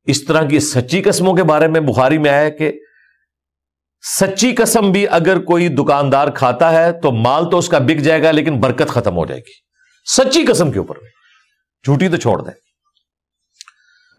اس طرح کی سچی قسموں کے بارے میں بخاری میں آیا کہ سچی قسم بھی اگر کوئی دکاندار کھاتا ہے تو مال تو اس کا بک جائے گا لیکن برکت ختم ہو جائے گی، سچی قسم کے اوپر، جھوٹی تو چھوڑ دیں۔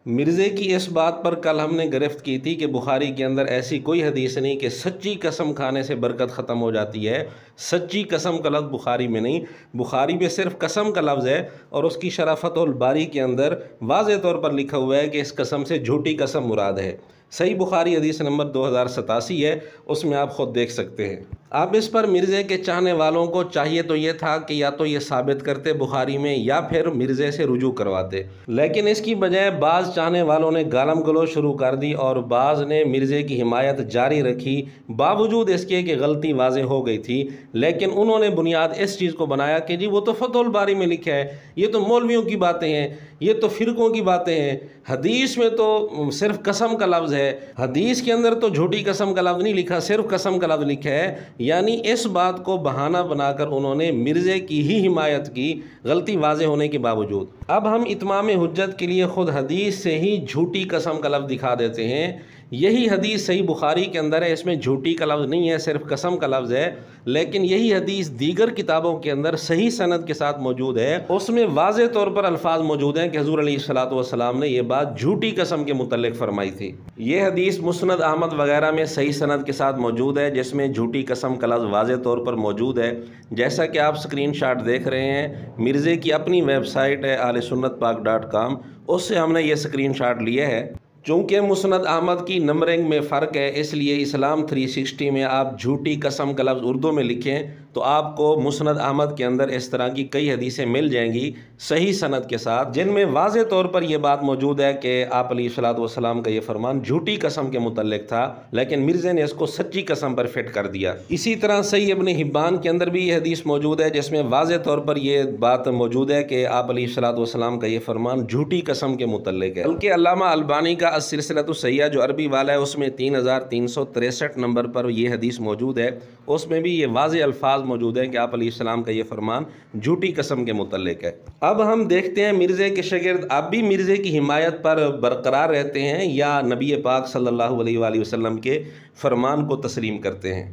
مرزے کی اس بات پر کل ہم نے گرفت کی تھی کہ بخاری کے اندر ایسی کوئی حدیث نہیں کہ سچی قسم کھانے سے برکت ختم ہو جاتی ہے۔ سچی قسم کا لفظ بخاری میں نہیں، بخاری میں صرف قسم کا لفظ ہے، اور اس کی شرح فتح الباری کے اندر واضح طور پر لکھا ہوا ہے کہ اس قسم سے جھوٹی قسم مراد ہے۔ صحیح بخاری حدیث نمبر 2087 ہے، اس میں آپ خود دیکھ سکتے ہیں۔ اب اس پر مرزے کے چاہنے والوں کو چاہیے تو یہ تھا کہ یا تو یہ ثابت کرتے بخاری میں یا پھر مرزے سے رجوع کرواتے، لیکن اس کی بجائے بعض چاہنے والوں نے گالم گلوچ شروع کر دی اور بعض نے مرزے کی حمایت جاری رکھی، باوجود اس کے کہ غلطی واضح ہو گئی تھی، لیکن انہوں نے بنیاد اس چیز کو بنایا کہ جی وہ تو فتح الباری میں لکھا ہے، یہ تو مولویوں کی باتیں ہیں، یہ تو فرقوں کی باتیں ہیں، حدیث میں تو صرف قسم کا لفظ ہے، حدیث کے اندر تو جھوٹی قسم کا لفظ نہیں لکھا، صرف قسم کا لفظ لکھا ہے۔ یعنی اس بات کو بہانہ بنا کر انہوں نے مرزے کی ہی حمایت کی، غلطی واضح ہونے کے باوجود۔ اب ہم اتمام حجت کے لیے خود حدیث سے ہی جھوٹی قسم کا لفظ دکھا دیتے ہیں۔ یہی حدیث صحیح بخاری کے اندر ہے، اس میں جھوٹی کا لفظ نہیں ہے، صرف قسم کا لفظ ہے، لیکن یہی حدیث دیگر کتابوں کے اندر صحیح سند کے ساتھ موجود ہے، اس میں واضح طور پر الفاظ موجود ہیں کہ حضور علیہ الصلوۃ والسلام نے یہ بات جھوٹی قسم کے متعلق فرمائی تھی۔ یہ حدیث مسند احمد وغیرہ میں صحیح سند کے ساتھ موجود ہے، جس میں جھوٹی قسم کا لفظ واضح طور پر موجود ہے، جیسا کہ آپ سکرین شاٹ دیکھ رہے ہیں۔ مرزے کی اپنی ویب سائٹ ہے ahlsunnatpak.com، اس سے ہم نے یہ سکرین شاٹ لیے ہے۔ چونکہ مسند احمد کی نمبرنگ میں فرق ہے، اس لیے اسلام 360 میں آپ جھوٹی قسم کا لفظ اردو میں لکھیں تو آپ کو مسند احمد کے اندر اس طرح کی کئی حدیثیں مل جائیں گی صحیح سند کے ساتھ، جن میں واضح طور پر یہ بات موجود ہے کہ آپ علیہ الصلوۃ والسلام کا یہ فرمان جھوٹی قسم کے متعلق تھا، لیکن مرزے نے اس کو سچی قسم پر فٹ کر دیا۔ اسی طرح صحیح ابن حبان کے اندر بھی یہ حدیث موجود ہے، جس میں واضح طور پر یہ بات موجود ہے کہ آپ علیہ الصلوۃ والسلام کا یہ فرمان جھوٹی قسم کے متعلق ہے۔ بلکہ علامہ البانی کا السلسلۃ الصحیحہ جو عربی والا ہے، اس میں 3363 نمبر پر یہ حدیث موجود ہے، اس میں بھی یہ واضح الفاظ موجود ہیں کہ آپ علیہ السلام کا یہ فرمان جھوٹی قسم کے متعلق ہے۔ اب ہم دیکھتے ہیں مرزے کے شاگرد اب بھی مرزے کی حمایت پر برقرار رہتے ہیں یا نبی پاک صلی اللہ علیہ وآلہ وسلم کے فرمان کو تسلیم کرتے ہیں۔